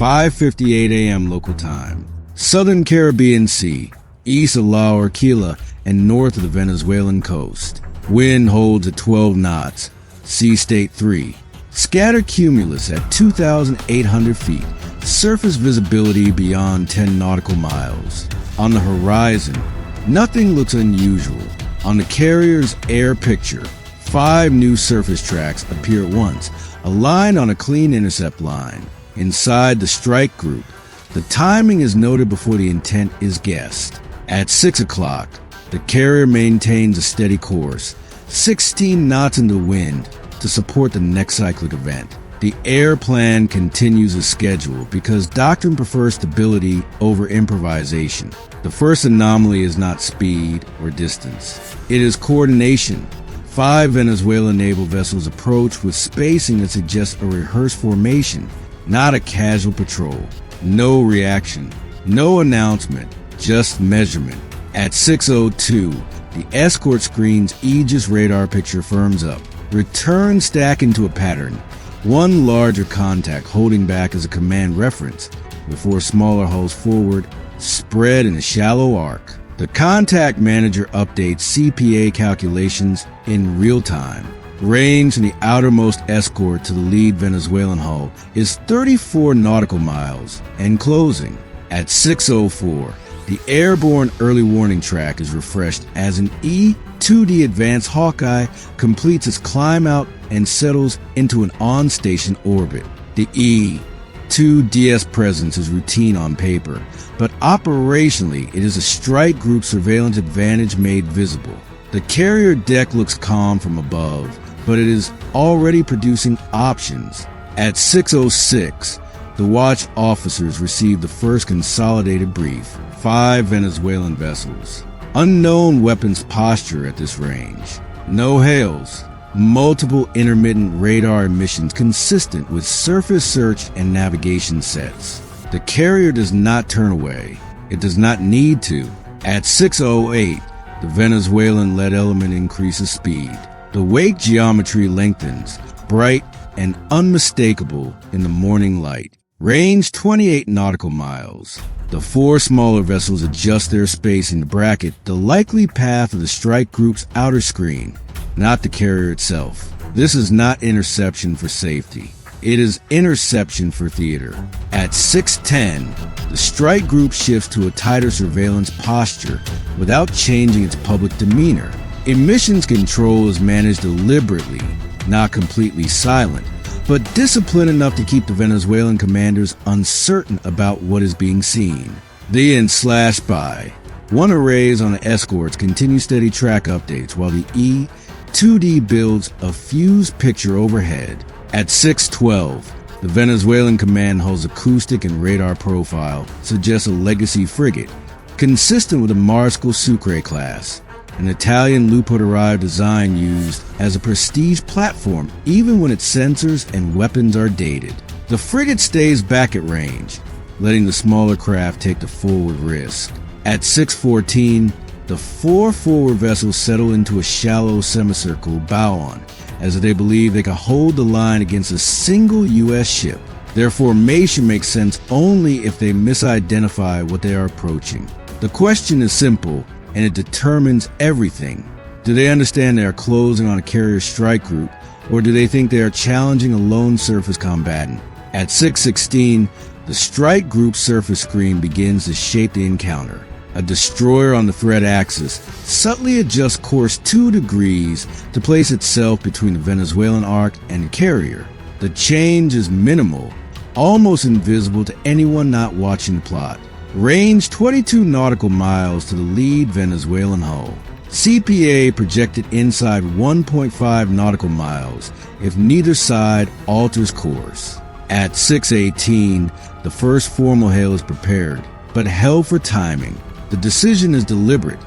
5:58 a.m. local time. Southern Caribbean Sea, east of La Orquilla and north of the Venezuelan coast. Wind holds at 12 knots. Sea state 3. Scatter cumulus at 2,800 feet. Surface visibility beyond 10 nautical miles. On the horizon, nothing looks unusual. On the carrier's air picture, 5 new surface tracks appear at once, aligned on a clean intercept line. Inside the strike group, the timing is noted before the intent is guessed. At 6 o'clock, the carrier maintains a steady course, 16 knots in the wind, to support the next cyclic event. The air plan continues as scheduled because doctrine prefers stability over improvisation. The first anomaly is not speed or distance. It is coordination. 5 Venezuelan naval vessels approach with spacing that suggests a rehearsed formation, not a casual patrol. No reaction, no announcement, just measurement. At 6:02, the escort screen's Aegis radar picture firms up. Return stack into a pattern. One larger contact holding back as a command reference, before smaller hulls forward, spread in a shallow arc. The contact manager updates CPA calculations in real time. Range from the outermost escort to the lead Venezuelan hull is 34 nautical miles and closing. At 6:04, the airborne early warning track is refreshed as an E-2D Advanced Hawkeye completes its climb out and settles into an on-station orbit. The E-2DS presence is routine on paper, but operationally it is a strike group surveillance advantage made visible. The carrier deck looks calm from above, but it is already producing options. At 6:06, the watch officers receive the first consolidated brief. 5 Venezuelan vessels. Unknown weapons posture at this range. No hails. Multiple intermittent radar emissions consistent with surface search and navigation sets. The carrier does not turn away. It does not need to. At 6:08, the Venezuelan lead element increases speed. The wake geometry lengthens, bright and unmistakable in the morning light. Range 28 nautical miles. The 4 smaller vessels adjust their spacing to bracket the likely path of the strike group's outer screen, not the carrier itself. This is not interception for safety. It is interception for theater. At 6:10, the strike group shifts to a tighter surveillance posture without changing its public demeanor. Emissions control is managed deliberately, not completely silent, but disciplined enough to keep the Venezuelan commanders uncertain about what is being seen. The /slash by. 1 arrays on the escorts continue steady track updates while the E-2D builds a fused picture overhead. At 6:12, the Venezuelan command hull's acoustic and radar profile suggests a legacy frigate, consistent with the Mariscal Sucre class, an Italian Lupo-derived design used as a prestige platform even when its sensors and weapons are dated. The frigate stays back at range, letting the smaller craft take the forward risk. At 6:14, the 4 forward vessels settle into a shallow semicircle bow on, as they believe they can hold the line against a single U.S. ship. Their formation makes sense only if they misidentify what they are approaching. The question is simple, and it determines everything. Do they understand they are closing on a carrier strike group, or do they think they are challenging a lone surface combatant? At 6:16, the strike group surface screen begins to shape the encounter. A destroyer on the threat axis subtly adjusts course 2 degrees to place itself between the Venezuelan arc and the carrier. The change is minimal, almost invisible to anyone not watching the plot. Range 22 nautical miles to the lead Venezuelan hull. CPA projected inside 1.5 nautical miles if neither side alters course. At 6:18, the first formal hail is prepared, but held for timing. The decision is deliberate.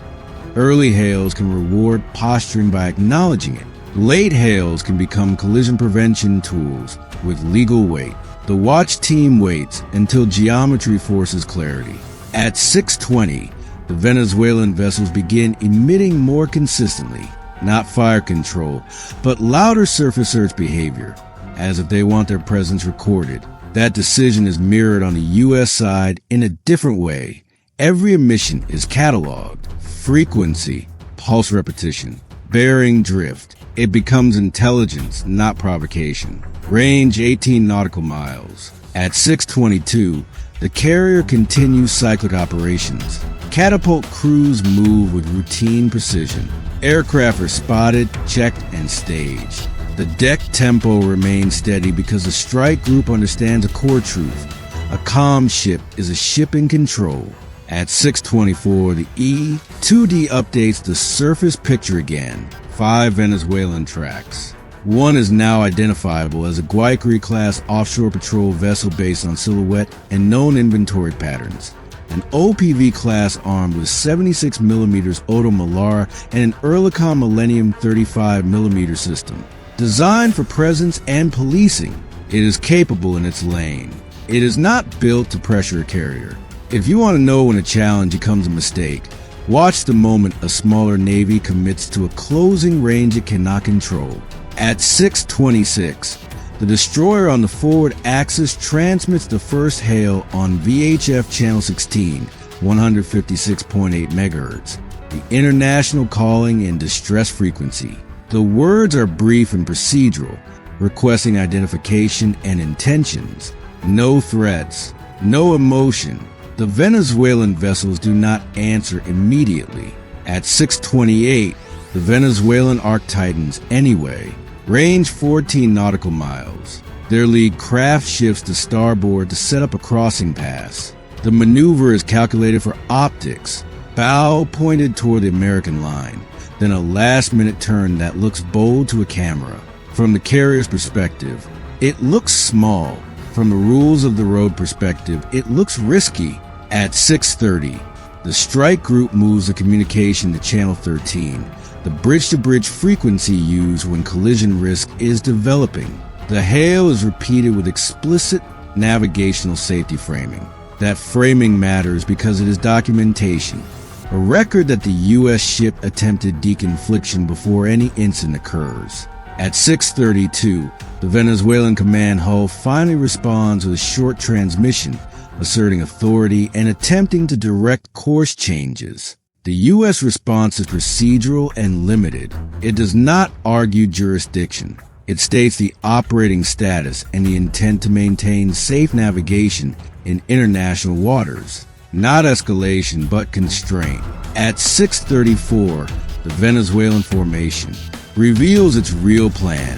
Early hails can reward posturing by acknowledging it. Late hails can become collision prevention tools with legal weight. The watch team waits until geometry forces clarity. At 6:20, the Venezuelan vessels begin emitting more consistently, not fire control, but louder surface search behavior, as if they want their presence recorded. That decision is mirrored on the U.S. side in a different way. Every emission is cataloged. Frequency, pulse repetition, bearing drift. It becomes intelligence, not provocation. Range 18 nautical miles. At 6:22, the carrier continues cyclic operations. Catapult crews move with routine precision. Aircraft are spotted, checked, and staged. The deck tempo remains steady because the strike group understands a core truth. A calm ship is a ship in control. At 6:24, the E-2D updates the surface picture again. 5 Venezuelan tracks. One is now identifiable as a Guayquerí-class offshore patrol vessel based on silhouette and known inventory patterns. An OPV-class armed with 76mm Oto Malara and an Oerlikon Millennium 35mm system. Designed for presence and policing, it is capable in its lane. It is not built to pressure a carrier. If you want to know when a challenge becomes a mistake, watch the moment a smaller Navy commits to a closing range it cannot control. At 6:26, the destroyer on the forward axis transmits the first hail on VHF channel 16, 156.8 MHz, the international calling and distress frequency. The words are brief and procedural, requesting identification and intentions. No threats, no emotion. The Venezuelan vessels do not answer immediately. At 6:28, the Venezuelan Arc tightens anyway. Range 14 nautical miles. Their lead craft shifts to starboard to set up a crossing pass. The maneuver is calculated for optics. Bow pointed toward the American line, then a last-minute turn that looks bold to a camera. From the carrier's perspective, it looks small. From the rules of the road perspective, it looks risky. At 6:30, the strike group moves the communication to channel 13, the bridge-to-bridge frequency used when collision risk is developing. The hail is repeated with explicit navigational safety framing. That framing matters because it is documentation, a record that the U.S. ship attempted deconfliction before any incident occurs. At 6:32, the Venezuelan command hull finally responds with a short transmission, asserting authority and attempting to direct course changes. The U.S. response is procedural and limited. It does not argue jurisdiction. It states the operating status and the intent to maintain safe navigation in international waters. Not escalation, but constraint. At 6:34, the Venezuelan formation reveals its real plan.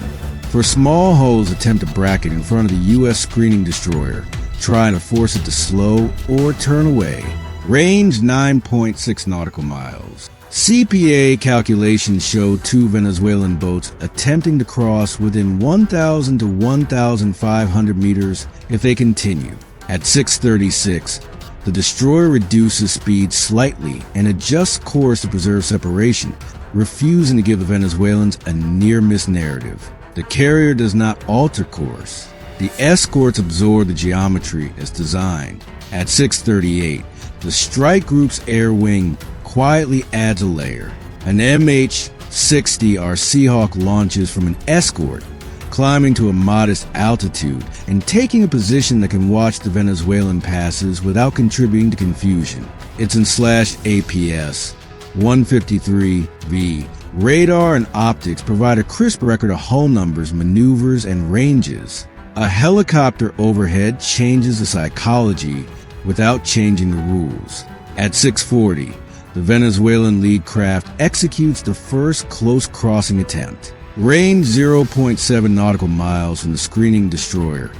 For small hulls attempt to bracket in front of the U.S. screening destroyer, trying to force it to slow or turn away. Range 9.6 nautical miles. CPA calculations show 2 Venezuelan boats attempting to cross within 1,000 to 1,500 meters if they continue. At 6:36, the destroyer reduces speed slightly and adjusts course to preserve separation, refusing to give the Venezuelans a near-miss narrative. The carrier does not alter course. The escorts absorb the geometry as designed. At 6:38, the strike group's air wing quietly adds a layer. An MH-60R Seahawk launches from an escort, climbing to a modest altitude and taking a position that can watch the Venezuelan passes without contributing to confusion. It's in /APS 153V. Radar and optics provide a crisp record of hull numbers, maneuvers, and ranges. A helicopter overhead changes the psychology without changing the rules. At 6:40, the Venezuelan lead craft executes the first close crossing attempt. Range 0.7 nautical miles from the screening destroyer,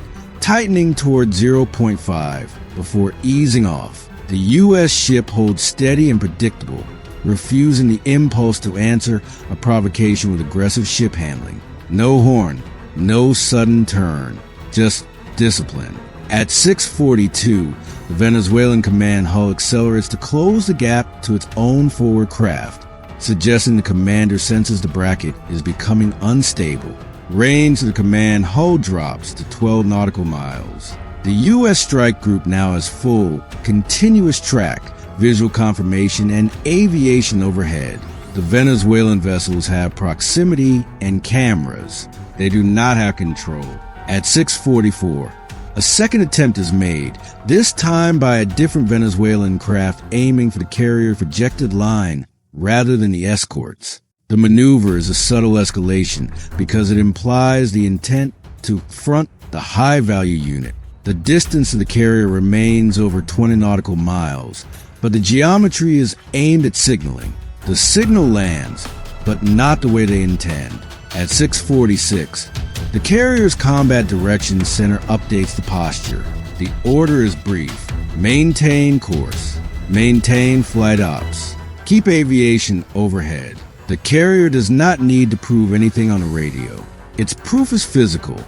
tightening toward 0.5 before easing off. The U.S. ship holds steady and predictable, refusing the impulse to answer a provocation with aggressive ship handling. No horn, no sudden turn, just discipline. At 6:42, the Venezuelan command hull accelerates to close the gap to its own forward craft, suggesting the commander senses the bracket is becoming unstable. Range of the command hull drops to 12 nautical miles. The U.S. strike group now has full, continuous track, visual confirmation, and aviation overhead. The Venezuelan vessels have proximity and cameras. They do not have control. At 6:44, A second attempt is made, this time by a different Venezuelan craft aiming for the carrier's projected line rather than the escorts. The maneuver is a subtle escalation because it implies the intent to front the high-value unit. The distance to the carrier remains over 20 nautical miles, but the geometry is aimed at signaling. The signal lands, but not the way they intend. At 6:46, the carrier's combat directions center updates the posture. The order is brief. Maintain course. Maintain flight ops. Keep aviation overhead. The carrier does not need to prove anything on the radio. Its proof is physical.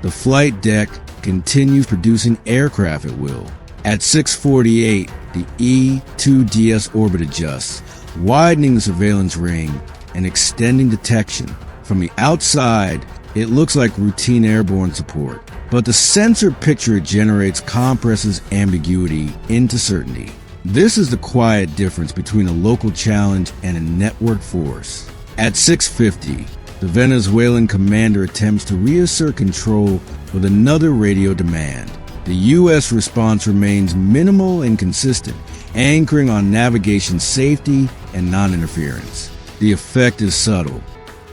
The flight deck continues producing aircraft at will. At 6:48, the E-2DS orbit adjusts, widening the surveillance ring and extending detection. From the outside, it looks like routine airborne support, but the censored picture it generates compresses ambiguity into certainty. This is the quiet difference between a local challenge and a network force. At 6:50, the Venezuelan commander attempts to reassert control with another radio demand. The U.S. response remains minimal and consistent, anchoring on navigation safety and non-interference. The effect is subtle.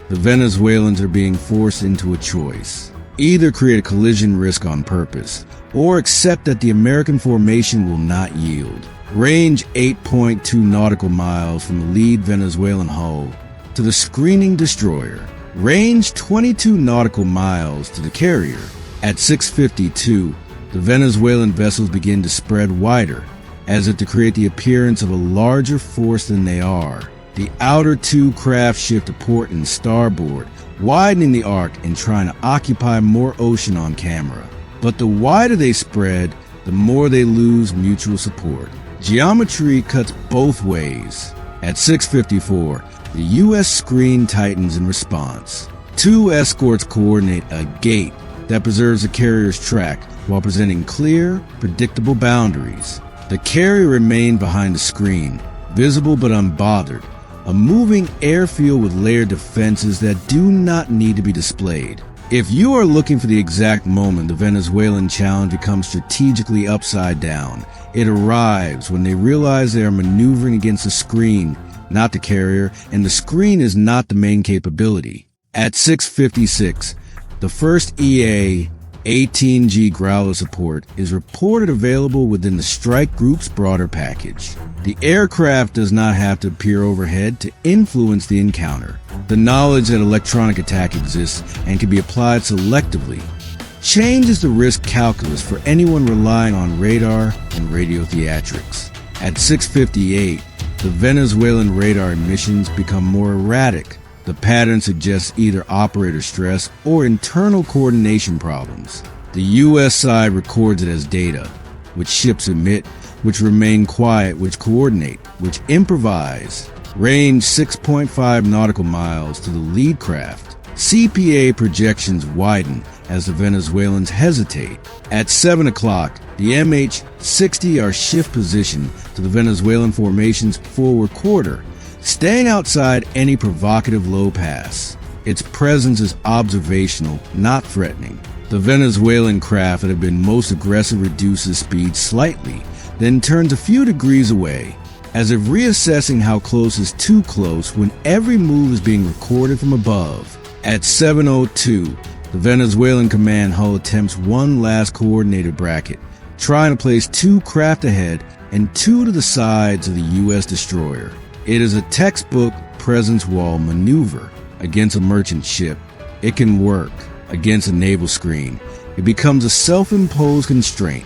The Venezuelans are being forced into a choice. Either create a collision risk on purpose, or accept that the American formation will not yield. Range 8.2 nautical miles from the lead Venezuelan hull to the screening destroyer. Range 22 nautical miles to the carrier. At 6:52, the Venezuelan vessels begin to spread wider, as if to create the appearance of a larger force than they are. The outer two craft shift to port and starboard, widening the arc and trying to occupy more ocean on camera. But the wider they spread, the more they lose mutual support. Geometry cuts both ways. At 6:54, the U.S. screen tightens in response. Two escorts coordinate a gate that preserves the carrier's track while presenting clear, predictable boundaries. The carrier remained behind the screen, visible but unbothered, a moving airfield with layered defenses that do not need to be displayed. If you are looking for the exact moment the Venezuelan challenge becomes strategically upside down, it arrives when they realize they are maneuvering against the screen, not the carrier, and the screen is not the main capability. At 6:56, the first EA-18G Growler support is reported available within the strike group's broader package. The aircraft does not have to appear overhead to influence the encounter. The knowledge that electronic attack exists and can be applied selectively changes the risk calculus for anyone relying on radar and radio theatrics. At 6:58, the Venezuelan radar emissions become more erratic. The pattern suggests either operator stress or internal coordination problems. The U.S. side records it as data, which ships emit, which remain quiet, which coordinate, which improvise. Range 6.5 nautical miles to the lead craft. CPA projections widen as the Venezuelans hesitate. At 7 o'clock, the MH-60 are shift position to the Venezuelan formation's forward quarter, staying outside any provocative low pass. Its presence is observational, not threatening. The Venezuelan craft that had been most aggressive reduces speed slightly, then turns a few degrees away, as if reassessing how close is too close when every move is being recorded from above. At 7:02, the Venezuelan command hull attempts one last coordinated bracket, trying to place two craft ahead and two to the sides of the U.S. destroyer. It is a textbook presence wall maneuver against a merchant ship. It can work against a naval screen. It becomes a self-imposed constraint.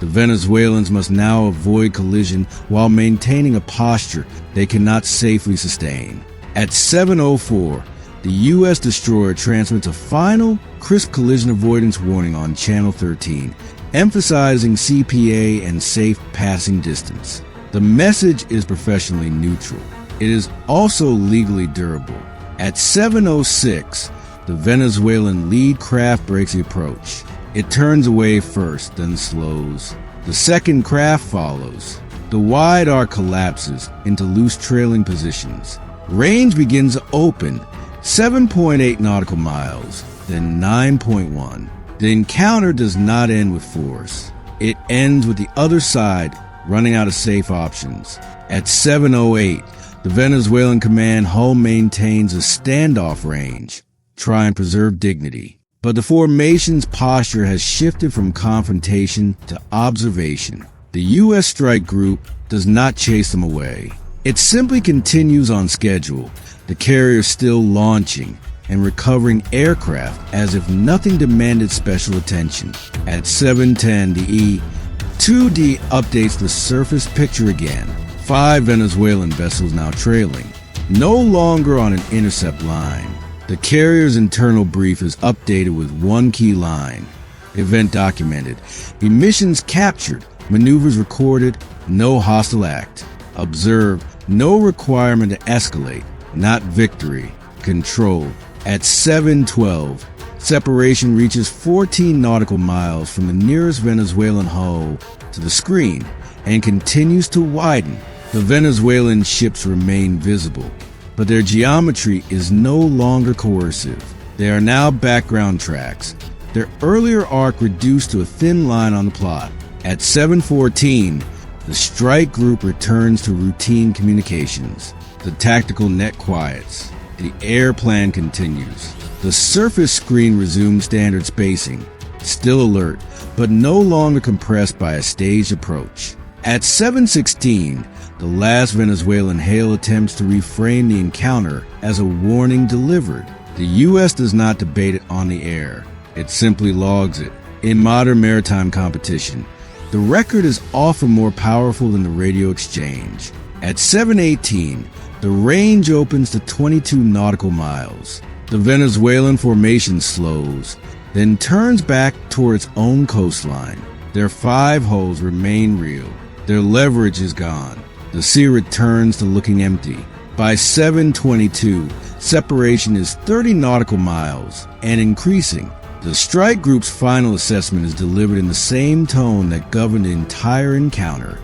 The Venezuelans must now avoid collision while maintaining a posture they cannot safely sustain. At 7:04, the U.S. destroyer transmits a final, crisp collision avoidance warning on Channel 13, emphasizing CPA and safe passing distance. The message is professionally neutral. It is also legally durable. At 7:06, the Venezuelan lead craft breaks the approach. It turns away first, then slows. The second craft follows. The wide arc collapses into loose trailing positions. Range begins to open, 7.8 nautical miles, then 9.1. The encounter does not end with force. It ends with the other side running out of safe options. At 7:08, the Venezuelan command hull maintains a standoff range, try and preserve dignity. But the formation's posture has shifted from confrontation to observation. The U.S. strike group does not chase them away. It simply continues on schedule, the carrier still launching and recovering aircraft as if nothing demanded special attention. At 7:10, the E-2D updates the surface picture again. 5 Venezuelan vessels now trailing, no longer on an intercept line. The carrier's internal brief is updated with one key line. Event documented. Emissions captured. Maneuvers recorded. No hostile act. Observed. No requirement to escalate. Not victory. Control. At 7:12, separation reaches 14 nautical miles from the nearest Venezuelan hull to the screen and continues to widen. The Venezuelan ships remain visible, but their geometry is no longer coercive. They are now background tracks, their earlier arc reduced to a thin line on the plot. At 7:14, the strike group returns to routine communications. The tactical net quiets. The air plan continues. The surface screen resumes standard spacing, still alert, but no longer compressed by a staged approach. At 7:16, the last Venezuelan hail attempts to reframe the encounter as a warning delivered. The U.S. does not debate it on the air. It simply logs it. In modern maritime competition, the record is often more powerful than the radio exchange. At 7:18, the range opens to 22 nautical miles. The Venezuelan formation slows, then turns back toward its own coastline. Their 5 hulls remain real. Their leverage is gone. The sea returns to looking empty. By 7:22, separation is 30 nautical miles and increasing. The strike group's final assessment is delivered in the same tone that governed the entire encounter.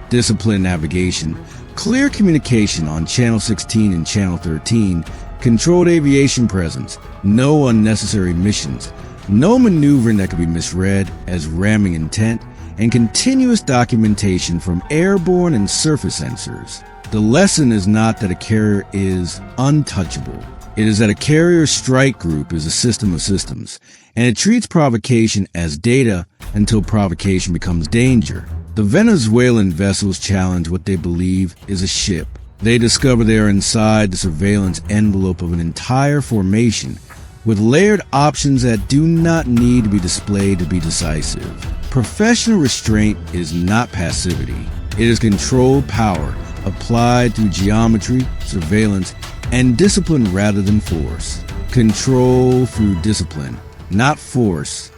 Disciplined navigation, clear communication on Channel 16 and Channel 13, controlled aviation presence, no unnecessary missions, no maneuvering that could be misread as ramming intent, and continuous documentation from airborne and surface sensors. The lesson is not that a carrier is untouchable. It is that a carrier strike group is a system of systems, and it treats provocation as data until provocation becomes danger. The Venezuelan vessels challenge what they believe is a ship. They discover they are inside the surveillance envelope of an entire formation with layered options that do not need to be displayed to be decisive. Professional restraint is not passivity. It is controlled power applied through geometry, surveillance, and discipline rather than force. Control through discipline, not force.